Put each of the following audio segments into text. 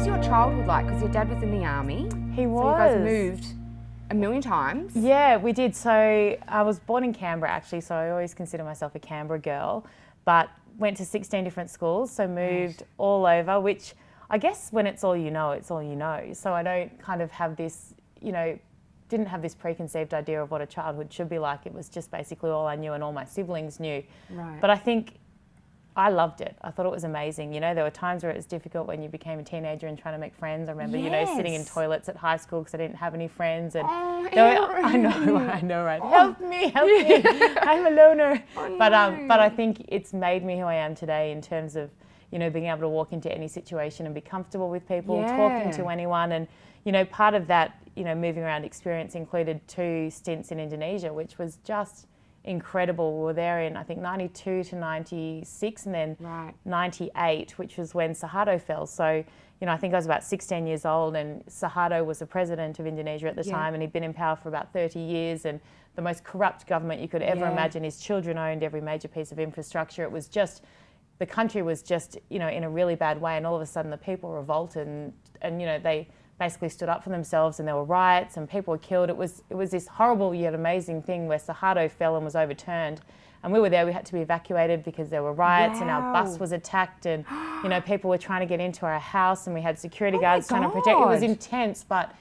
was your childhood like? Because your dad was in the army. He was. So you guys moved a million times. Yeah, we did. So I was born in Canberra actually, so I always consider myself a Canberra girl, but went to 16 different schools, so moved all over, which I guess when it's all you know, it's all you know. So I don't kind of have this, didn't have this preconceived idea of what a childhood should be like. It was just basically all I knew and all my siblings knew. Right. But I think I loved it. I thought it was amazing. There were times where it was difficult when you became a teenager and trying to make friends. I remember, sitting in toilets at high school because I didn't have any friends. And I know, right? Help me, I'm a loner. But I think it's made me who I am today in terms of, being able to walk into any situation and be comfortable with people, talking to anyone. And, part of that, moving around experience included 2 stints in Indonesia, which was just incredible. We were there in, I think, 92 to 96 and then 98, which was when Suharto fell. So, I think I was about 16 years old and Suharto was the president of Indonesia at the time, and he'd been in power for about 30 years and the most corrupt government you could ever imagine. His children owned every major piece of infrastructure. It was just, the country was just, in a really bad way, and all of a sudden the people revolted and they basically stood up for themselves, and there were riots and people were killed. It was this horrible yet amazing thing where Suharto fell and was overturned, and we were there. We had to be evacuated because there were riots and our bus was attacked, and people were trying to get into our house, and we had security guards trying to protect. It was intense, but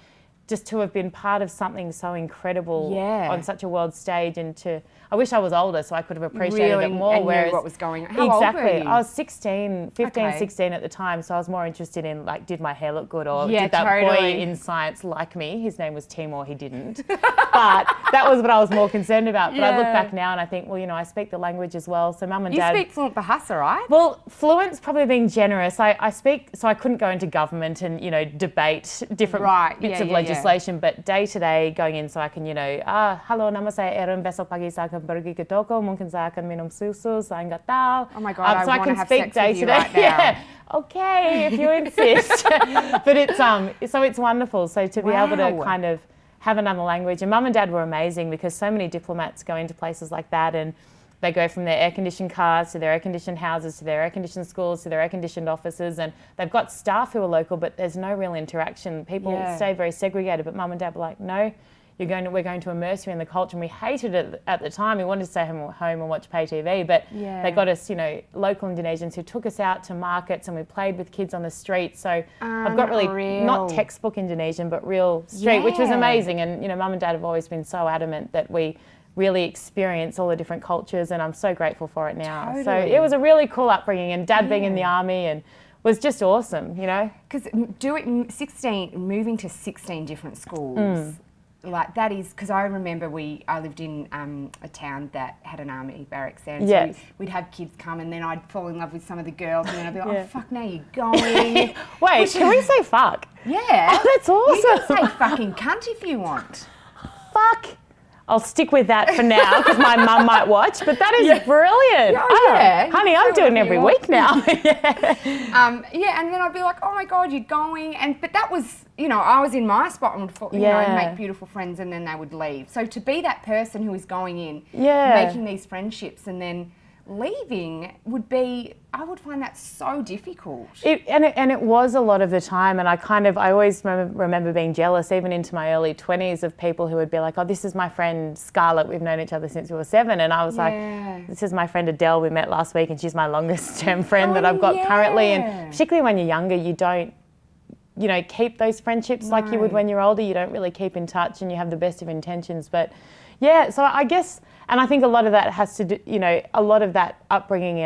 just to have been part of something so incredible on such a world stage, and I wish I was older so I could have appreciated it more. And knew what was going on. How old were you? I was 16 at the time, so I was more interested in, did my hair look good, or did that boy in science like me? His name was Timor, he didn't. But that was what I was more concerned about. But I look back now and I think, I speak the language as well, so mum and dad... You speak fluent Bahasa, right? Well, fluent's probably being generous. I speak, so I couldn't go into government and, debate different bits of legislation, but day to day going in, so I can, halo, nama saya Erin, besok pagi saya akan pergi ke toko, mungkin saya akan minum susu, saya nggak tahu. Oh my God, so I can have speak sex with you right now. Yeah, okay, if you insist. But it's wonderful. So to be able to kind of have another language, and mum and dad were amazing because so many diplomats go into places like that and they go from their air-conditioned cars to their air-conditioned houses to their air-conditioned schools to their air-conditioned offices, and they've got staff who are local, but there's no real interaction. People stay very segregated, but mum and dad were like, no, we're going to immerse you in the culture. And we hated it at the time. We wanted to stay home and watch pay TV, but they got us, local Indonesians who took us out to markets, and we played with kids on the street. So I've got really not textbook Indonesian, but real street, which was amazing. And, mum and dad have always been so adamant that we really experience all the different cultures, and I'm so grateful for it now. Totally. So it was a really cool upbringing, and dad being in the army and was just awesome, Because moving to 16 different schools, like that is, because I remember I lived in a town that had an army barracks there, and so we'd have kids come, and then I'd fall in love with some of the girls, and then I'd be like, oh fuck, now you're going. Wait, can we say fuck? Yeah. Oh, that's awesome. You can say fucking cunt if you want. Fuck. I'll stick with that for now because my mum might watch, but that is brilliant. Honey, I'm doing it every week now. And then I'd be like, oh my God, you're going. But that was, I was in my spot and would make beautiful friends, and then they would leave. So to be that person who is going in, making these friendships and then leaving I would find that so difficult. It was a lot of the time, and I always remember being jealous, even into my early 20s, of people who would be like, oh, this is my friend Scarlett, we've known each other since we were 7, and I was like, this is my friend Adele, we met last week, and she's my longest term friend that I've got currently. And particularly when you're younger, you don't keep those friendships like you would when you're older. You don't really keep in touch, and you have the best of intentions. But so I guess, and I think a lot of that has to do, a lot of that upbringing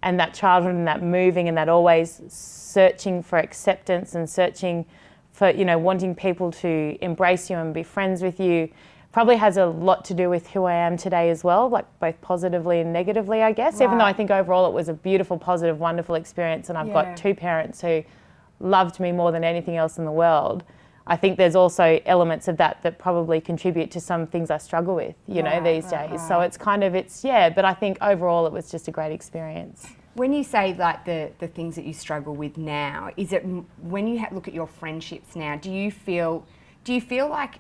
and that childhood and that moving and that always searching for acceptance and searching for, wanting people to embrace you and be friends with you probably has a lot to do with who I am today as well, like both positively and negatively, I guess, even though I think overall it was a beautiful, positive, wonderful experience, and I've got 2 parents who loved me more than anything else in the world. I think there's also elements of that probably contribute to some things I struggle with, these days. So it's but I think overall it was just a great experience. When you say like the things that you struggle with now, is it when you look at your friendships now, do you feel like,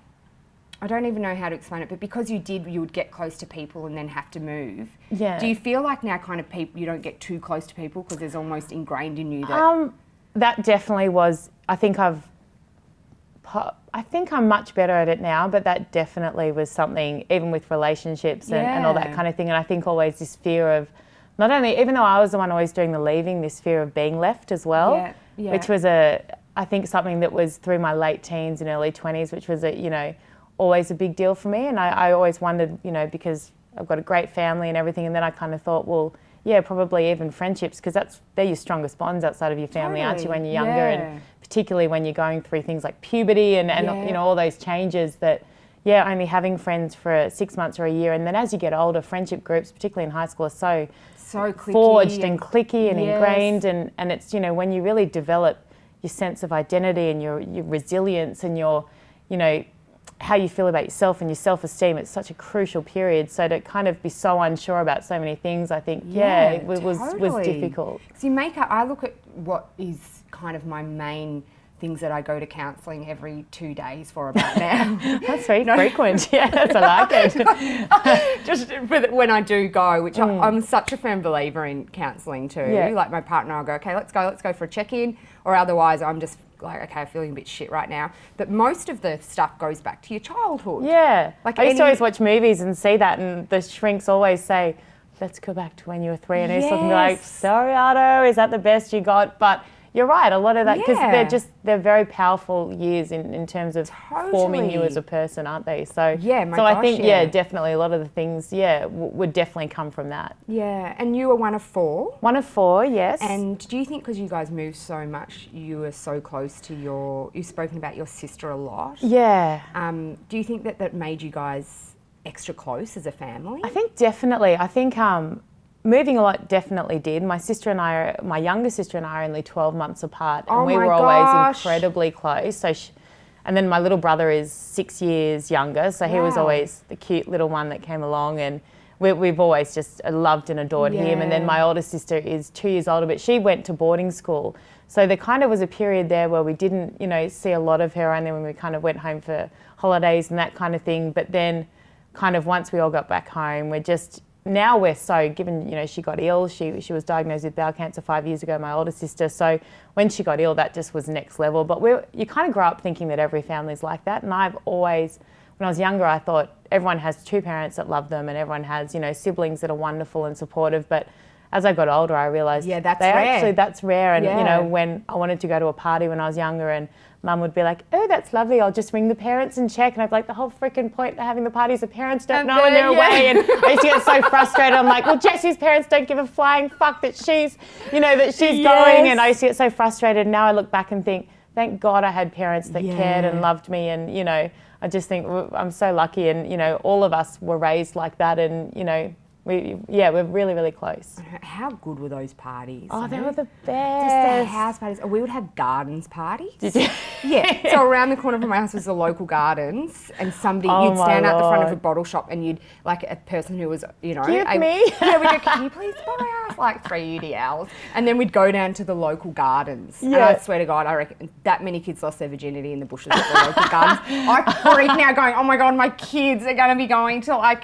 I don't even know how to explain it, but because you would get close to people and then have to move, do you feel like now kind of you don't get too close to people because it's almost ingrained in you that... That definitely was I think I'm much better at it now, but that definitely was something, even with relationships and all that kind of thing. And I think always this fear of, not only, even though I was the one always doing the leaving, this fear of being left as well, which was I think something that was through my late teens and early 20s, which was always a big deal for me. And I always wondered, because I've got a great family and everything, and then I kind of thought, well, yeah, probably even friendships, because they're your strongest bonds outside of your family, aren't you, when you're younger, and particularly when you're going through things like puberty and all those changes that, only having friends for 6 months or a year, and then as you get older, friendship groups, particularly in high school, are so cliquey forged and cliquey and ingrained, and it's, when you really develop your sense of identity and your resilience and your, how you feel about yourself and your self-esteem, it's such a crucial period. So to kind of be so unsure about so many things, I think, it was difficult. So I look at what is kind of my main things that I go to counselling every 2 days for about now. That's very frequent. Yes, I like it. Just when I do go, which I'm such a firm believer in counselling too. Yeah. Like my partner, I'll go, okay, let's go for a check-in, or otherwise I'm just like, okay, I'm feeling a bit shit right now. But most of the stuff goes back to your childhood. Yeah. Like I used to always watch movies and see that, and the shrinks always say, let's go back to when you were 3, and I used to look and be like, sorry, Otto, is that the best you got? But you're right, a lot of that, because they're very powerful years in terms of forming you as a person, aren't they? So I think, definitely a lot of the things, would definitely come from that. Yeah, and you were one of 4? One of 4, yes. And do you think because you guys moved so much, you were so close to you've spoken about your sister a lot? Yeah. Do you think that made you guys extra close as a family? I think definitely. I think moving a lot definitely did. My younger sister and I are only 12 months apart, and we were always incredibly close. So, and then my little brother is 6 years younger, so he was always the cute little one that came along, and we've always just loved and adored him. And then my older sister is 2 years older, but she went to boarding school. So there kind of was a period there where we didn't, see a lot of her, only when we kind of went home for holidays and that kind of thing. But then kind of once we all got back home, now we're so, given, she got ill, she was diagnosed with bowel cancer 5 years ago, my older sister. So when she got ill, that just was next level. But you kind of grow up thinking that every family's like that. And I've always, when I was younger, I thought everyone has 2 parents that love them, and everyone has, siblings that are wonderful and supportive. But as I got older, I realised that's rare. And, when I wanted to go to a party when I was younger, and Mum would be like, oh, that's lovely, I'll just ring the parents and check. And I'd be like, the whole freaking point of having the party is the parents don't know when they're away. And I used to get so frustrated. I'm like, well, Jessie's parents don't give a flying fuck that she's, that she's going. And I used to get so frustrated. Now I look back and think, thank God I had parents that cared and loved me. And, I just think I'm so lucky. And, all of us were raised like that. And, we're really, really close. How good were those parties? Oh, they were the best. Just the house parties. We would have gardens parties. Did you? Yeah. So around the corner from my house was the local gardens, and you'd stand out the front of a bottle shop, and you'd, like a person who was, me? Yeah, we'd go, can you please buy us like 3 EDLs? And then we'd go down to the local gardens. Yeah. And I swear to God, I reckon that many kids lost their virginity in the bushes at the local gardens. I freak now going, oh my God, my kids are going to be going to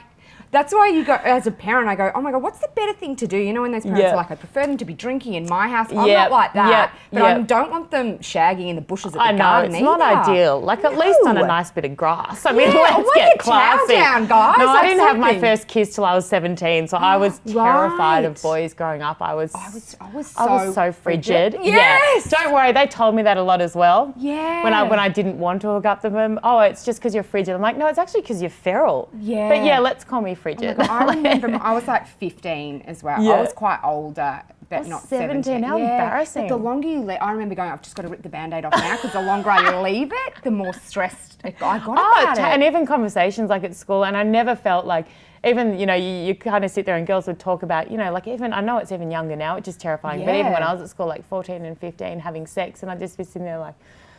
that's why you go, as a parent, I go, oh my God, what's the better thing to do? When those parents are like, I prefer them to be drinking in my house. I'm not like that. But I don't want them shagging in the bushes at the garden it's not ideal. At least on a nice bit of grass. I mean, let's get classy. Down, guys. No, I didn't have my first kiss till I was 17, so I was terrified of boys growing up. I was so frigid. Yes. Yeah. Don't worry, they told me that a lot as well. Yeah. When I didn't want to hook up to them, it's just because you're frigid. I'm like, no, it's actually because you're feral. Yeah. But let's call me frigid. Oh God, I remember I was like 15 as well. I was quite older, but not 17. How embarrassing. But the longer you I remember going, I've just got to rip the Band-Aid off now, because the longer I leave it, the more stressed I got about it. And even conversations like at school, and I never felt like, even, you kind of sit there and girls would talk about, even, I know it's even younger now, which is terrifying, but even when I was at school, 14 and 15, having sex, and I'd just be sitting there like,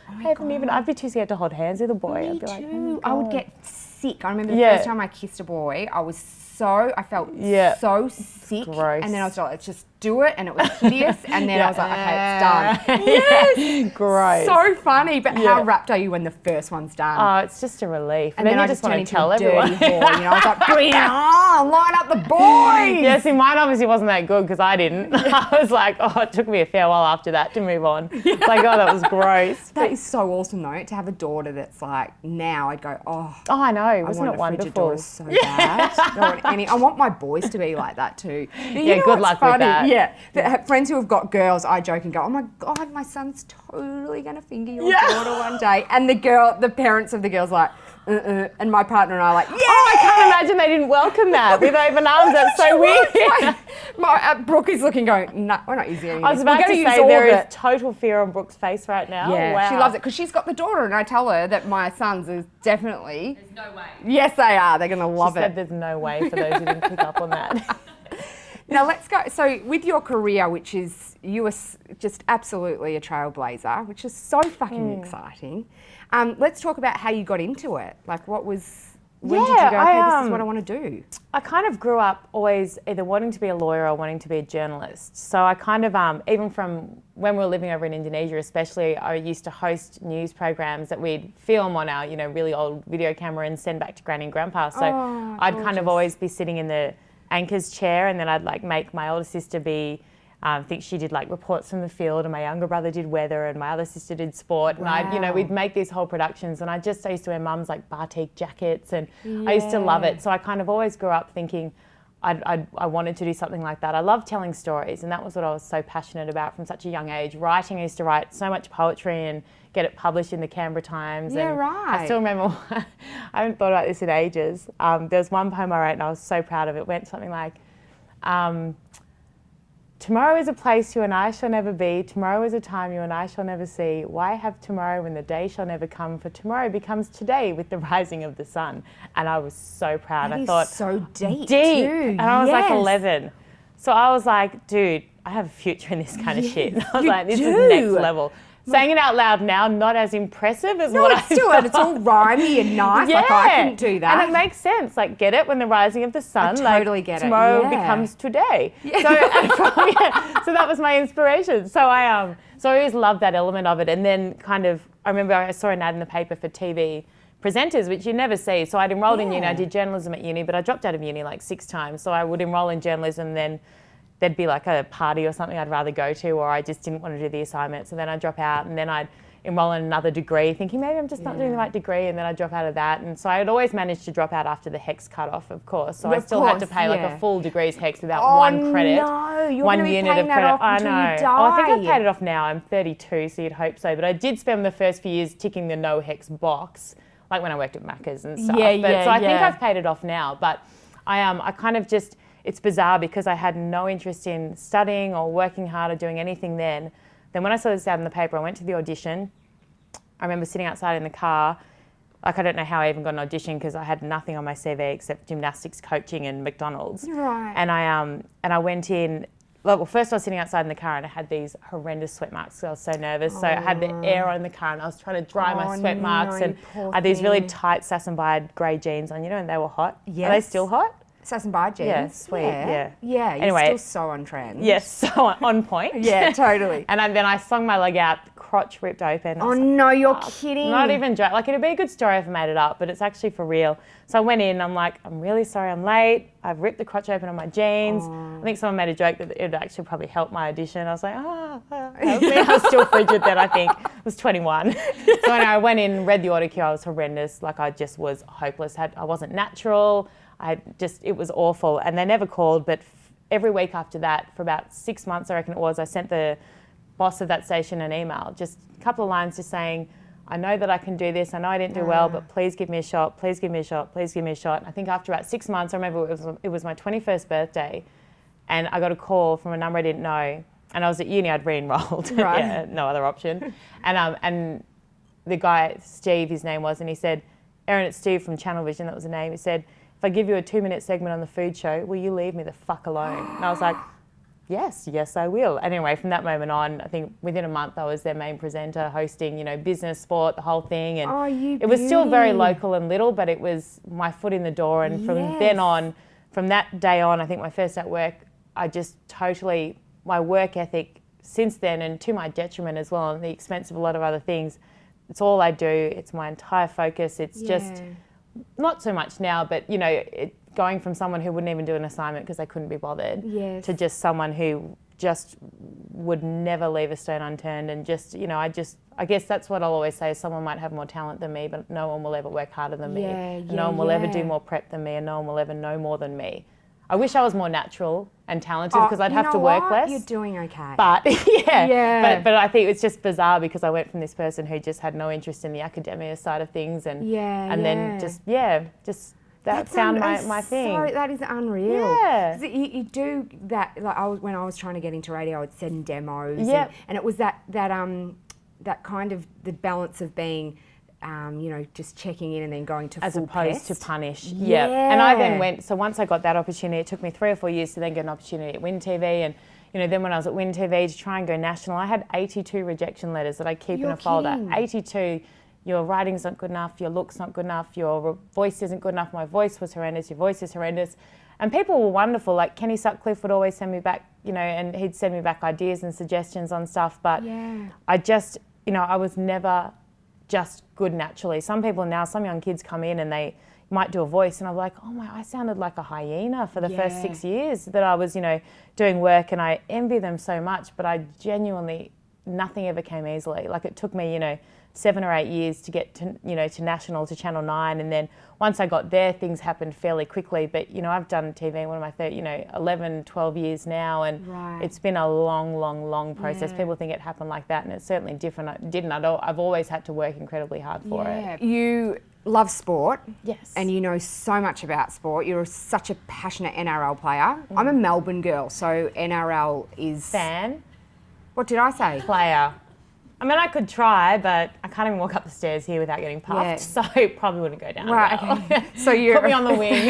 I'd be too scared to hold hands with a boy. Me I'd be like, too. I would get sick. I remember the first time I kissed a boy, I felt so sick. Gross. And then I was like, let's just do it. And it was hideous. And then I was like, okay, it's done. Yes. Gross. So funny. But how wrapped are you when the first one's done? Oh, it's just a relief. And then you I just turned want to into tell a everyone. dirty whore. You know, I was like, bring it on, line up the boys. Yeah, see, mine obviously wasn't that good because I didn't. I was like, it took me a fair while after that to move on. It's like, that was gross. That is so awesome, though, to have a daughter that's like, now I'd go, I know. Wasn't I it want a frigid wonderful? daughter so bad. I want my boys to be like that too. Yeah, good luck with that. Yeah, but friends who have got girls, I joke and go, oh my God, my son's totally going to finger your daughter one day. And the parents of the girls like, and my partner and I are like, yeah! Oh, I can't imagine they didn't welcome that with open arms. That's so weird. Brooke is looking going, no, we're not using any of this. I was about to say there is total fear on Brooke's face right now. Yeah, wow. she loves it because she's got the daughter, and I tell her that my sons is definitely... There's no way. Yes, they are. They're going to love She said there's no way for those who didn't pick up on that. Now let's go. So with your career, which is you were just absolutely a trailblazer, which is so fucking exciting. Let's talk about how you got into it. Like, when did you go? Okay, this is what I want to do. I kind of grew up always either wanting to be a lawyer or wanting to be a journalist. So I kind of even from when we were living over in Indonesia, especially, I used to host news programs that we'd film on our really old video camera and send back to Granny and Grandpa. So I'd kind of always be sitting in the anchor's chair, and then I'd like make my older sister be I think she did like reports from the field, and my younger brother did weather, and my other sister did sport. And we'd make these whole productions, and I used to wear mum's like batik jackets, and I used to love it. So I kind of always grew up thinking I wanted to do something like that. I love telling stories, and that was what I was so passionate about from such a young age. Writing, I used to write so much poetry and get it published in the Canberra Times. Yeah, and right. I still remember, I haven't thought about this in ages. There was one poem I wrote, and I was so proud of it. It went something like, tomorrow is a place you and I shall never be. Tomorrow is a time you and I shall never see. Why have tomorrow when the day shall never come? For tomorrow becomes today with the rising of the sun. And I was so proud. That I is thought, so deep. Too. And I was like Yes. 11. So I was like, dude, I have a future in this kind of shit. And I was like, this do. is next level. Saying it out loud now, not as impressive as what I thought. It's all rhymey and nice. Like, I couldn't do that. And it makes sense. Like, get it when the rising of the sun. I totally get it. Tomorrow Yeah. becomes today. Yeah. So that was my inspiration. So I always loved that element of it. And then I remember I saw an ad in the paper for TV presenters, which you never see. So I'd enrolled in uni. I did journalism at uni, but I dropped out of uni like 6 times. So I would enroll in journalism, then there'd be like a party or something I'd rather go to, or I just didn't want to do the assignment. So then I'd drop out, and then I'd enroll in another degree, thinking maybe I'm just not doing the right degree, and then I'd drop out of that. And so I'd always managed to drop out after the HECS cut off, of course. So I still had to pay like a full degree's HECS without one credit. No, you're one gonna be unit paying of that credit. off I until know. you Oh, I think I've die. paid it off now. I'm 32, so you'd hope so. But I did spend the first few years ticking the no HECS box, like when I worked at Macca's and stuff. So I think I've paid it off now. But I kind of just, it's bizarre because I had no interest in studying or working hard or doing anything then. Then when I saw this ad in the paper, I went to the audition. I remember sitting outside in the car. Like, I don't know how I even got an audition because I had nothing on my CV except gymnastics coaching and McDonald's. Right. And I went in. Well, first I was sitting outside in the car and I had these horrendous sweat marks because I was so nervous. So I had the air on the car and I was trying to dry my sweat marks, and I had these really tight Sassenbide grey jeans on, and they were hot. Yes. Are they still hot? Sassenbide jeans. Yeah, sweet, yeah. Yeah, you're Anyway. still so on trend. Yes, so on point. Yeah, totally. And then I slung my leg out, crotch ripped open. Oh no, you're kidding. Not even joke. Like, it'd be a good story if I made it up, but it's actually for real. So I went in, I'm like, I'm really sorry I'm late. I've ripped the crotch open on my jeans. I think someone made a joke that it would actually probably help my audition. I was like, help me. I was still frigid then, I think. I was 21. So anyway, I went in, read the autocue. I was horrendous. Like, I just was hopeless. I wasn't natural. It was awful. And they never called, but every week after that, for about 6 months, I reckon it was, I sent the boss of that station an email, just a couple of lines just saying, I know that I can do this. I know I didn't do well, but please give me a shot. Please give me a shot. Please give me a shot. And I think after about 6 months, I remember it was my 21st birthday, and I got a call from a number I didn't know. And I was at uni, I'd re-enrolled. Right. Yeah, no other option. And the guy, Steve, his name was, and he said, Erin, it's Steve from Channel Vision, that was the name. He said, if I give you a 2-minute segment on the food show, will you leave me the fuck alone? And I was like, yes, I will. And anyway, from that moment on, I think within a month I was their main presenter, hosting, business, sport, the whole thing. And it was still very local and little, but it was my foot in the door. And from then on, from that day on, I think my first day at work, I just totally, my work ethic since then, and to my detriment as well, and the expense of a lot of other things, it's all I do. It's my entire focus. It's just, not so much now, but, going from someone who wouldn't even do an assignment because they couldn't be bothered to just someone who just would never leave a stone unturned, and just, I guess that's what I'll always say, is someone might have more talent than me, but no one will ever work harder than me. And no one will ever do more prep than me, and no one will ever know more than me. I wish I was more natural and talented because I'd have to work less. You're doing okay. But but I think it's just bizarre because I went from this person who just had no interest in the academia side of things, and then just that found my thing. So, that is unreal. Yeah. You do that, like when I was trying to get into radio, I would send demos. Yep. And it was that kind of the balance of being, just checking in and then going to as full opposed pest. to punish. Yeah. And I then went, so once I got that opportunity, it took me 3 or 4 years to then get an opportunity at Win TV. And, then when I was at Win TV to try and go national, I had 82 rejection letters that I keep in a folder. 82. Your writing's not good enough, your look's not good enough, your voice isn't good enough, my voice was horrendous, your voice is horrendous. And people were wonderful, like Kenny Sutcliffe would always send me back, and he'd send me back ideas and suggestions on stuff, but I just, I was never just good naturally. Some people now, some young kids come in and they might do a voice and I'm like, I sounded like a hyena for the first 6 years that I was, doing work, and I envy them so much, but I genuinely, nothing ever came easily. Like it took me, 7 or 8 years to get to, to national, to Channel 9. And then once I got there, things happened fairly quickly. But, I've done TV, what am I, 11, 12 years now. And it's been a long process. People think it happened like that, and it's certainly different. It didn't. I've always had to work incredibly hard for it. You love sport. Yes. And you know so much about sport. You're such a passionate NRL player. I'm a Melbourne girl, so NRL is... Fan. What did I say? Player. I mean, I could try, but I can't even walk up the stairs here without getting puffed, so it probably wouldn't go down well. Okay. So you put me on the wing.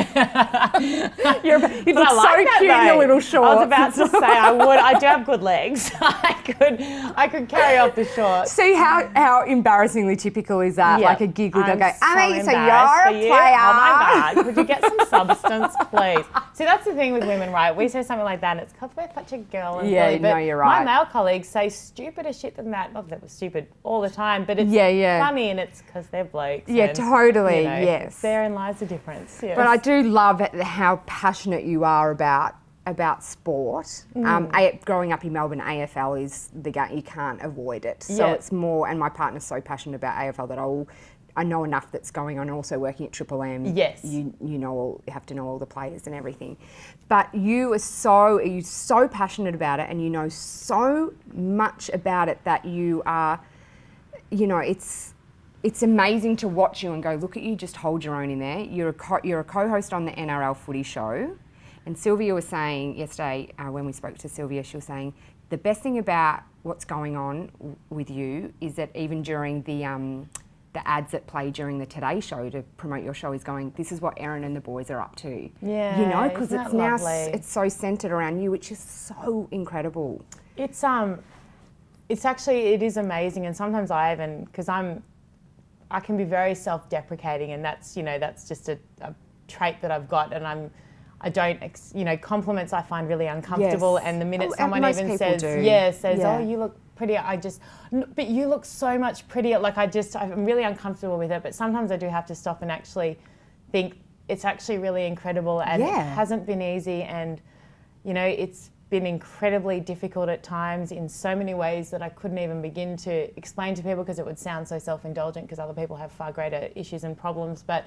You look so cute in the little shorts. I was about to say I would. I do have good legs. I could carry off the shorts. See how embarrassingly typical is that? Like a giggle. They'll go, Amy, so you're a player. Oh my God, could you get some substance, please? See, that's the thing with women, right? We say something like that, and it's because we're such a girl and bully, but you're right. My male colleagues say stupider shit than that. Not that it was stupid all the time, but it's funny, and it's because they're blokes. Yeah, and, totally, yes. Therein lies the difference. Yes. But I do love how passionate you are about sport. Growing up in Melbourne, AFL is the game, you can't avoid it. So it's more, and my partner's so passionate about AFL that I know enough that's going on. Also working at Triple M, yes, you have to know all the players and everything. But you're so passionate about it, and you know so much about it that you are, it's amazing to watch you and go, look at you, just hold your own in there. You're a co-host on the NRL Footy Show, and Sylvia was saying yesterday when we spoke to Sylvia, she was saying the best thing about what's going on with you is that even during the ads that play during the Today Show to promote your show is going, this is what Erin and the boys are up to. Yeah, because it's now it's so centred around you, which is so incredible. It's actually, it is amazing, and sometimes because I can be very self-deprecating, and that's just a trait that I've got, and I don't, compliments I find really uncomfortable, and the minute someone even says, oh, you look prettier, but you look so much prettier, I'm really uncomfortable with it, but sometimes I do have to stop and actually think it's actually really incredible, and it hasn't been easy, and, it's been incredibly difficult at times in so many ways that I couldn't even begin to explain to people because it would sound so self-indulgent because other people have far greater issues and problems, but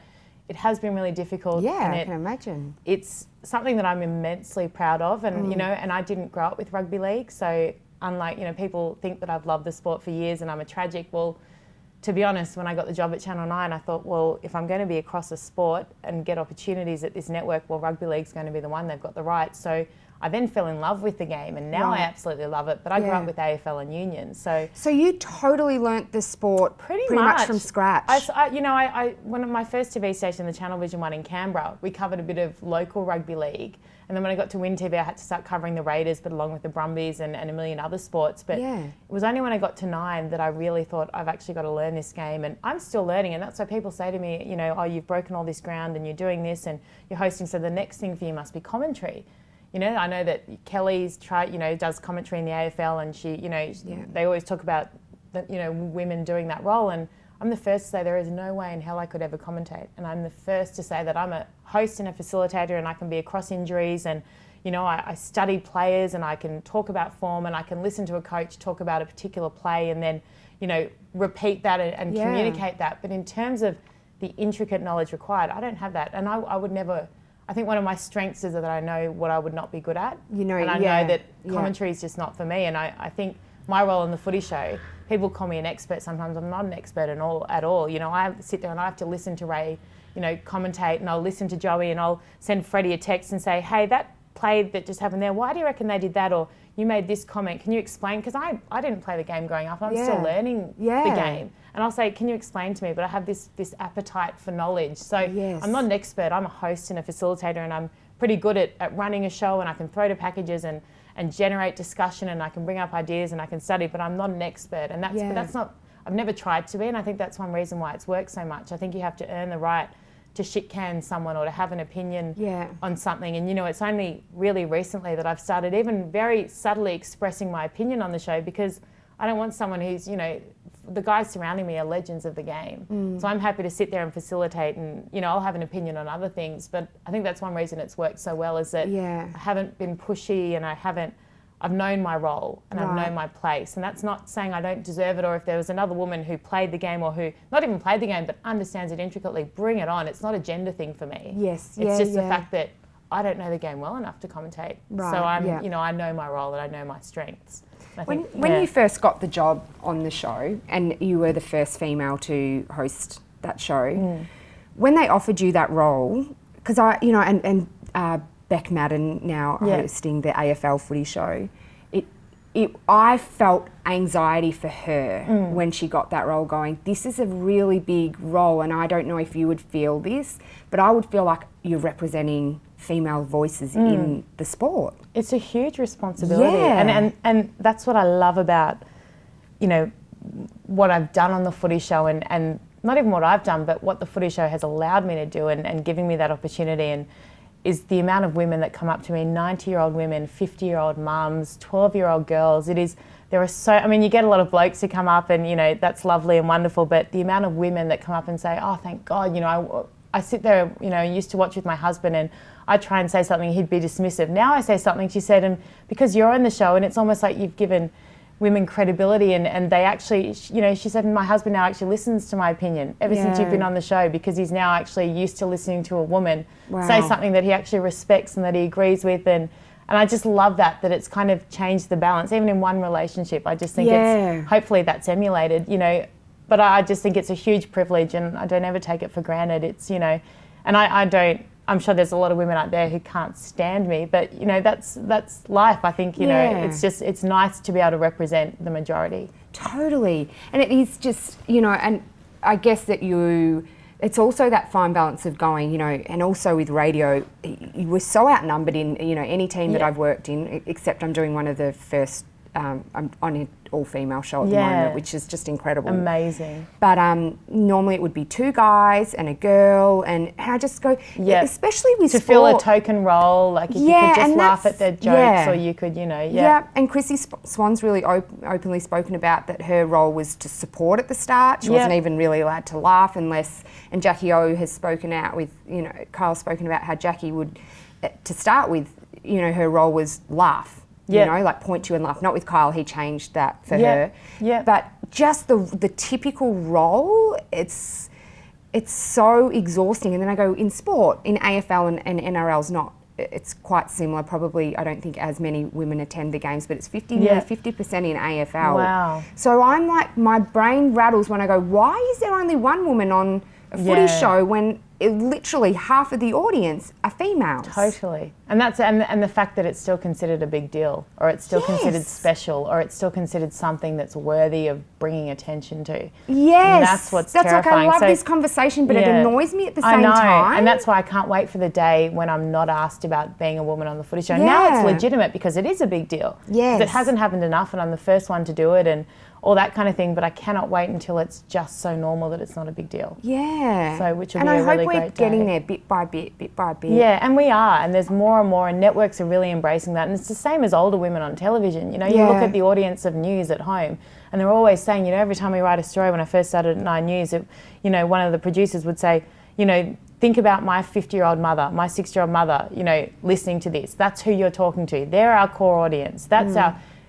it has been really difficult. Yeah, I can imagine. It's something that I'm immensely proud of, and and I didn't grow up with rugby league, so unlike, people think that I've loved the sport for years and I'm a tragic. Well, to be honest, when I got the job at Channel 9, I thought, well, if I'm going to be across a sport and get opportunities at this network, well, rugby league's going to be the one. They've got the rights. So I then fell in love with the game, and now I absolutely love it. But I grew up with AFL and union, so you totally learnt the sport pretty much from scratch. One of my first TV station, the Channel Vision one in Canberra, we covered a bit of local rugby league, and then when I got to Win TV, I had to start covering the Raiders, but along with the Brumbies and a million other sports. But it was only when I got to 9 that I really thought, I've actually got to learn this game, and I'm still learning. And that's why people say to me, you know, oh, you've broken all this ground and you're doing this and you're hosting, so the next thing for you must be commentary. You know, I know that Kelly's does commentary in the AFL, and she, they always talk about, women doing that role. And I'm the first to say there is no way in hell I could ever commentate. And I'm the first to say that I'm a host and a facilitator, and I can be across injuries, and, I study players, and I can talk about form, and I can listen to a coach talk about a particular play and then, repeat that and communicate that. But in terms of the intricate knowledge required, I don't have that. And I would never... I think one of my strengths is that I know what I would not be good at. And I know that commentary is just not for me. And I think my role in the footy show, people call me an expert sometimes. I'm not an expert at all. I sit there and I have to listen to Ray, commentate, and I'll listen to Joey, and I'll send Freddie a text and say, hey, that play that just happened there, why do you reckon they did that? Or you made this comment, can you explain? Because I didn't play the game growing up. I'm still learning the game. And I'll say, can you explain to me? But I have this appetite for knowledge. So I'm not an expert. I'm a host and a facilitator, and I'm pretty good at running a show, and I can throw to packages and generate discussion, and I can bring up ideas, and I can study, but I'm not an expert. And that's not, I've never tried to be, and I think that's one reason why it's worked so much. I think you have to earn the right to shit can someone or to have an opinion on something. And, it's only really recently that I've started even very subtly expressing my opinion on the show, because I don't want someone who's, the guys surrounding me are legends of the game. So I'm happy to sit there and facilitate, and, I'll have an opinion on other things. But I think that's one reason it's worked so well, is that I haven't been pushy, and I've known my role, and I've known my place. And that's not saying I don't deserve it, or if there was another woman who played the game, or who not even played the game but understands it intricately, bring it on. It's not a gender thing for me. It's just the fact that I don't know the game well enough to commentate. So I know my role, and I know my strengths. When you first got the job on the show, and you were the first female to host that show, when they offered you that role, because Beck Madden now hosting the AFL footy show, I felt anxiety for her when she got that role, going, this is a really big role, and I don't know if you would feel this, but I would feel like you're representing female voices in the sport. It's a huge responsibility, and that's what I love about, what I've done on the footy show, and not even what I've done, but what the footy show has allowed me to do, and giving me that opportunity, and is the amount of women that come up to me, 90-year-old women, 50-year-old mums, 12-year-old girls. There are so, you get a lot of blokes who come up, and, that's lovely and wonderful, but the amount of women that come up and say, oh, thank God, I sit there, used to watch with my husband, and I try and say something, he'd be dismissive. Now I say something, she said, and because you're on the show, and it's almost like you've given women credibility, and they actually, she said, my husband now actually listens to my opinion ever since you've been on the show, because he's now actually used to listening to a woman say something that he actually respects and that he agrees with, and I just love that it's kind of changed the balance, even in one relationship. I just think it's, hopefully that's emulated, but I just think it's a huge privilege, and I don't ever take it for granted. It's, and I don't, I'm sure there's a lot of women out there who can't stand me, but that's life. I think it's nice to be able to represent the majority. Totally, and it is just and I guess that it's also that fine balance of going, and also with radio, you were so outnumbered in any team that I've worked in, except I'm doing one of the first. I'm on an all-female show at the moment, which is just incredible. Amazing. But normally it would be 2 guys and a girl, and I just go, especially with sport. To fill a token role, like if you could just laugh at their jokes, or you could, and Chrissy Swan's really openly spoken about that her role was to support at the start. She wasn't even really allowed to laugh unless, and Jackie O has spoken out with, Kyle's spoken about how Jackie would, to start with, her role was laugh. Like point to and laugh. Not with Kyle, he changed that for her. But just the typical role, it's so exhausting. And then I go, in sport, in AFL and NRL's not, it's quite similar. Probably, I don't think as many women attend the games, but it's 50% in AFL. Wow. So I'm like, my brain rattles when I go, why is there only one woman on a footy show when literally half of the audience are females? Totally. And and the fact that it's still considered a big deal, or it's still considered special, or it's still considered something that's worthy of bringing attention to. Yes. And that's what's terrifying. Like, I love this conversation, but it annoys me at the same time. And that's why I can't wait for the day when I'm not asked about being a woman on the footy show. Now it's legitimate because it is a big deal. Yes. It hasn't happened enough, and I'm the first one to do it, and all that kind of thing, but I cannot wait until it's just so normal that it's not a big deal. Yeah. So, which will be a really great day. And I hope we're getting there bit by bit, bit by bit. Yeah, and we are, and there's more and more, and networks are really embracing that. And it's the same as older women on television. You know, you look at the audience of news at home, and they're always saying, you know, every time we write a story, when I first started at 9 News, you know, one of the producers would say, you know, think about my 50-year-old mother, my 60-year-old mother, you know, listening to this. That's who you're talking to. They're our core audience. That's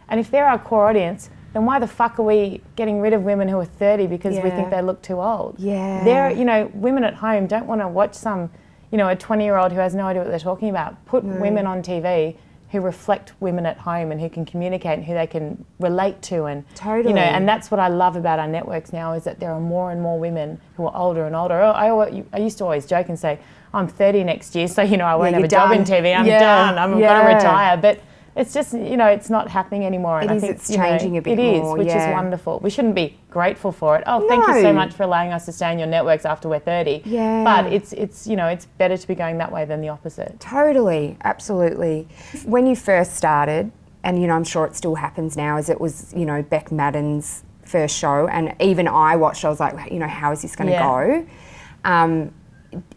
and if they're our core audience, then why the fuck are we getting rid of women who are 30 because we think they look too old? Yeah. They're, you know, women at home don't want to watch some, you know, a 20-year-old who has no idea what they're talking about. Put women on TV who reflect women at home and who can communicate and who they can relate to. And, you know, and that's what I love about our networks now, is that there are more and more women who are older and older. I used to always joke and say, I'm 30 next year, so, you know, I won't have a job in TV. I'm done. I'm going to retire. But it's just, you know, it's not happening anymore. And I think it's changing a bit more. It is, which is wonderful. We shouldn't be grateful for it. Oh, thank you so much for allowing us to stay on your networks after we're 30. Yeah. But it's you know, it's better to be going that way than the opposite. Totally, absolutely. When you first started, and, you know, I'm sure it still happens now, as it was, you know, Beck Madden's first show, and even I watched, I was like, you know, how is this going to go?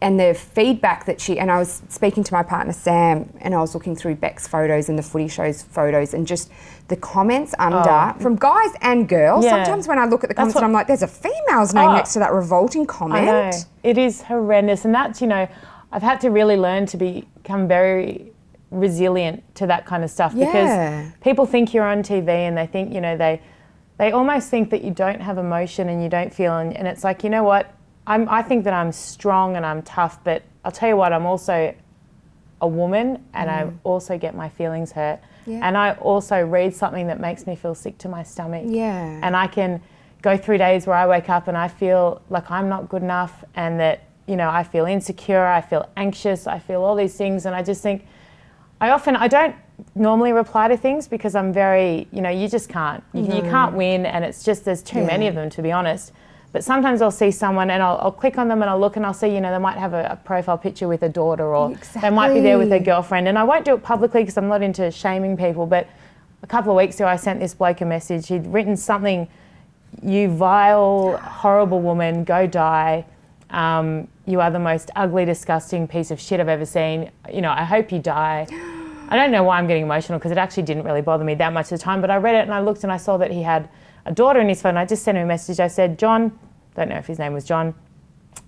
And the feedback that and I was speaking to my partner Sam, and I was looking through Beck's photos and the footy show's photos, and just the comments under, from guys and girls. Sometimes when I look at the comments and I'm like, there's a female's name next to that revolting comment. I know. It is horrendous. And that's, you know, I've had to really learn to become very resilient to that kind of stuff, because people think you're on TV and they think, you know, they almost think that you don't have emotion and you don't feel, and it's like, you know what? I think that I'm strong and I'm tough, but I'll tell you what, I'm also a woman, and I also get my feelings hurt. Yeah. And I also read something that makes me feel sick to my stomach. Yeah. And I can go through days where I wake up and I feel like I'm not good enough, and that, you know, I feel insecure, I feel anxious, I feel all these things, and I just think, I don't normally reply to things because I'm very, you know, you just can't. You can't win, and it's just, there's too many of them, to be honest. But sometimes I'll see someone and I'll click on them and I'll look and I'll see, you know, they might have a profile picture with a daughter, or they might be there with their girlfriend. And I won't do it publicly because I'm not into shaming people. But a couple of weeks ago, I sent this bloke a message. He'd written something, "You vile, horrible woman, go die. You are the most ugly, disgusting piece of shit I've ever seen. You know, I hope you die." I don't know why I'm getting emotional, because it actually didn't really bother me that much at the time. But I read it and I looked and I saw that he had a daughter in his phone. I just sent him a message. I said, "John," don't know if his name was John,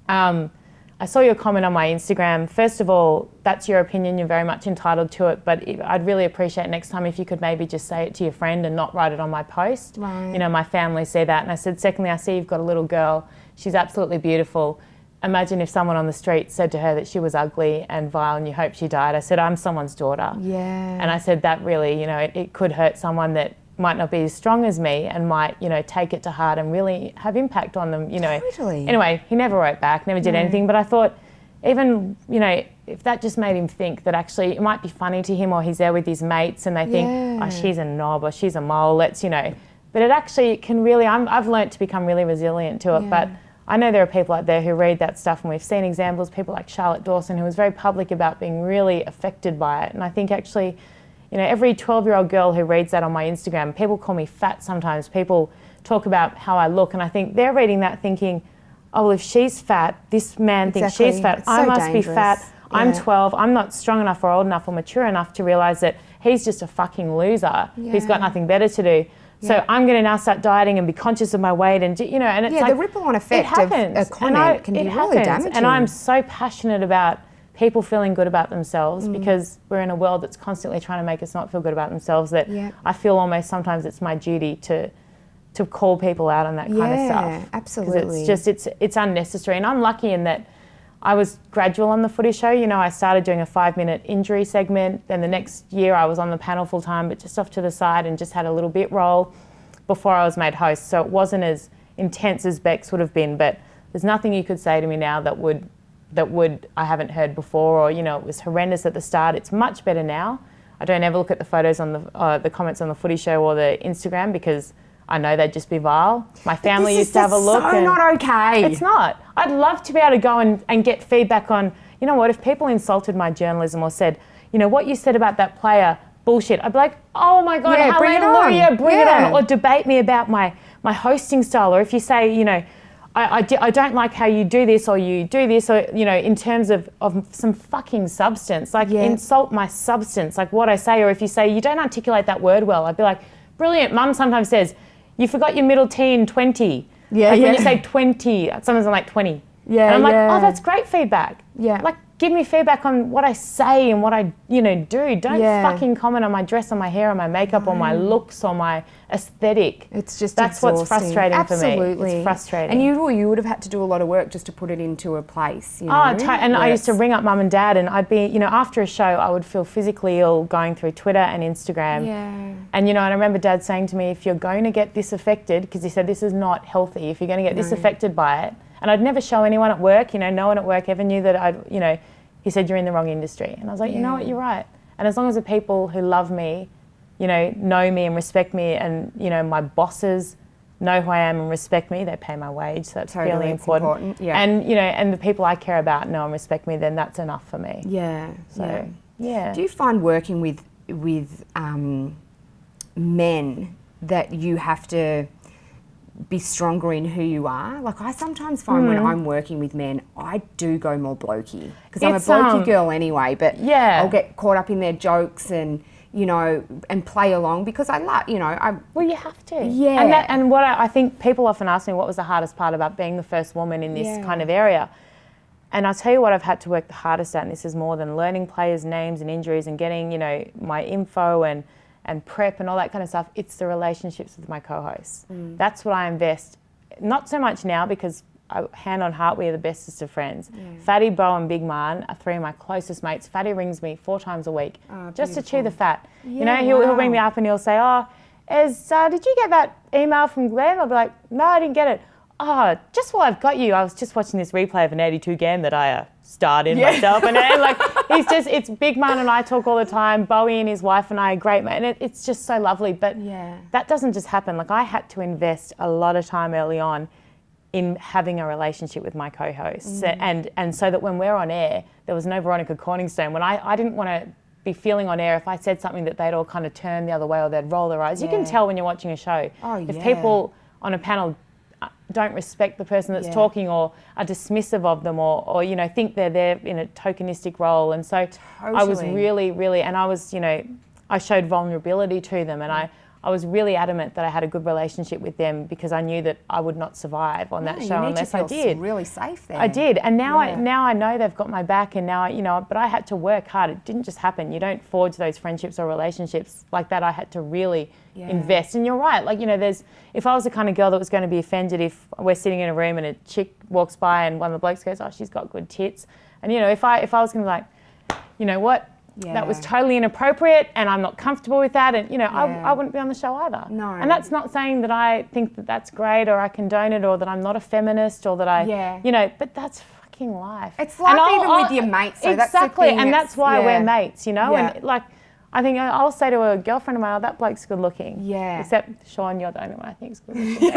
"I saw your comment on my Instagram. First of all, that's your opinion. You're very much entitled to it. But I'd really appreciate next time if you could maybe just say it to your friend and not write it on my post. Right. You know, my family see that." And I said, "Secondly, I see you've got a little girl. She's absolutely beautiful. Imagine if someone on the street said to her that she was ugly and vile and you hope she died." I said, "I'm someone's daughter." Yeah. And I said, that really, you know, it could hurt someone that might not be as strong as me and might, you know, take it to heart and really have impact on them, you know." Totally. Anyway, he never wrote back, never did anything, but I thought, even, you know, if that just made him think that actually it might be funny to him, or he's there with his mates and they think, "Oh, she's a knob," or "She's a mole, let's," you know. But it actually can really, I've learnt to become really resilient to it, but I know there are people out there who read that stuff, and we've seen examples, people like Charlotte Dawson, who was very public about being really affected by it. And I think actually, you know, every 12-year-old girl who reads that on my Instagram, people call me fat sometimes, people talk about how I look, and I think they're reading that thinking, oh, well, if she's fat, this man thinks she's fat, I must be fat, I'm 12, I'm not strong enough or old enough or mature enough to realise that he's just a fucking loser who's got nothing better to do. So I'm going to now start dieting and be conscious of my weight, and, you know, and it's like, the ripple-on effect of a comment can be really damaging. And I'm so passionate about people feeling good about themselves, because we're in a world that's constantly trying to make us not feel good about themselves, that I feel almost sometimes it's my duty to call people out on that kind of stuff. Yeah, absolutely. It's just, it's unnecessary. And I'm lucky in that I was gradual on the footy show. You know, I started doing a 5-minute injury segment. Then the next year I was on the panel full time, but just off to the side, and just had a little bit role before I was made host. So it wasn't as intense as Beck's would have been, but there's nothing you could say to me now that would I haven't heard before, or, you know, it was horrendous at the start. It's much better now. I don't ever look at the photos on the comments on the footy show or the Instagram, because I know they'd just be vile. My family used to have a look. It's so not okay. It's not. I'd love to be able to go and get feedback on, you know what, if people insulted my journalism or said, you know, what you said about that player, bullshit, I'd be like, oh my God, hallelujah, bring it on. Or debate me about my hosting style. Or if you say, you know, I don't like how you do this, or you do this, or, you know, in terms of some fucking substance, like insult my substance, like what I say. Or if you say, you don't articulate that word well, I'd be like, brilliant. Mum sometimes says, you forgot your middle T in 20. Yeah, like when you say 20, sometimes I'm like 20. Yeah, and I'm like, oh, that's great feedback. Yeah. Like, give me feedback on what I say and what I, you know, do. Don't fucking comment on my dress, on my hair, on my makeup, on my looks, on my aesthetic. It's just that's exhausting. What's frustrating Absolutely. for me. It's frustrating. And you would have had to do a lot of work just to put it into a place, you know? And I used to ring up mum and dad, and I'd be, you know, after a show, I would feel physically ill going through Twitter and Instagram. Yeah. And, you know, and I remember Dad saying to me, if you're going to get this affected, because he said this is not healthy, if you're going to get this affected by it, and I'd never show anyone at work, you know, no one at work ever knew that I'd, you know, he said, you're in the wrong industry. And I was like, you know what, you're right. And as long as the people who love me, you know me and respect me, and, you know, my bosses know who I am and respect me, they pay my wage, so that's really important. Yeah. And, you know, and the people I care about know and respect me, then that's enough for me. Yeah. So, yeah. Do you find working with men that you have to be stronger in who you are? Like, I sometimes find when I'm working with men, I do go more blokey, because I'm a blokey girl anyway, but I'll get caught up in their jokes and, you know, and play along, because I like, you know, well, you have to. Yeah. And what I think people often ask me, what was the hardest part about being the first woman in this kind of area? And I'll tell you what I've had to work the hardest at, and this is more than learning players' names and injuries and getting, you know, my info and prep and all that kind of stuff. It's the relationships with my co-hosts. That's what I invest. Not so much now, because hand on heart, we are the bestest of friends. Fatty, Bo and Big Man are three of my closest mates. Fatty rings me 4 times a week just to chew the fat. You know, he'll ring me up and he'll say, oh, did you get that email from Glenn? I'll be like, no, I didn't get it. Oh, just while I've got you, I was just watching this replay of an 82 game that I starred in myself. And like, it's Big Man and I talk all the time. Bowie and his wife and I are great, mate. And it's just so lovely. But that doesn't just happen. Like, I had to invest a lot of time early on in having a relationship with my co-hosts. And so that when we're on air, there was no Veronica Corningstone. When I didn't want to be feeling on air if I said something that they'd all kind of turn the other way or they'd roll their eyes. You can tell when you're watching a show. If people on a panel don't respect the person that's talking, or are dismissive of them, or you know, think they're there in a tokenistic role. And so I was really, and I was, you know, I showed vulnerability to them, and I was really adamant that I had a good relationship with them, because I knew that I would not survive on that show unless I did. Really safe there. I did, and now I know they've got my back, and now, you know, but I had to work hard. It didn't just happen. You don't forge those friendships or relationships like that. I had to really invest. And you're right. Like, you know, if I was the kind of girl that was going to be offended if we're sitting in a room and a chick walks by and one of the blokes goes, oh, she's got good tits, and, you know, if I was going to be like, you know what, that was totally inappropriate and I'm not comfortable with that, and, you know, I wouldn't be on the show either. No. And that's not saying that I think that that's great, or I condone it, or that I'm not a feminist, or that I, you know, but that's fucking life. It's like even with your mates. So exactly, and that's why we're mates, you know. And like, I think I'll say to a girlfriend of mine, oh, that bloke's good looking. Yeah. Except, Sean, you're the only one I think is good looking.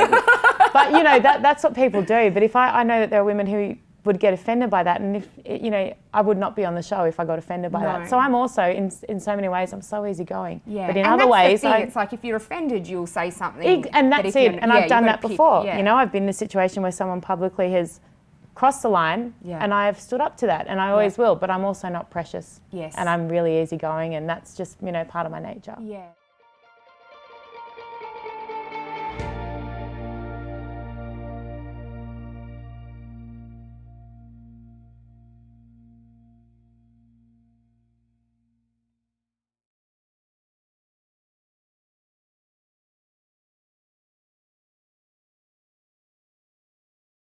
But, you know, that's what people do. But if I know that there are women who would get offended by that, and if, you know, I would not be on the show if I got offended by that. So I'm also, in so many ways, I'm so easygoing. Yeah. But in other ways, it's like, if you're offended, you'll say something. And that's it. And I've done that before. You know, I've been in a situation where someone publicly has crossed the line, and I have stood up to that, and I always will. But I'm also not precious. Yes. And I'm really easygoing, and that's just, you know, part of my nature. Yeah.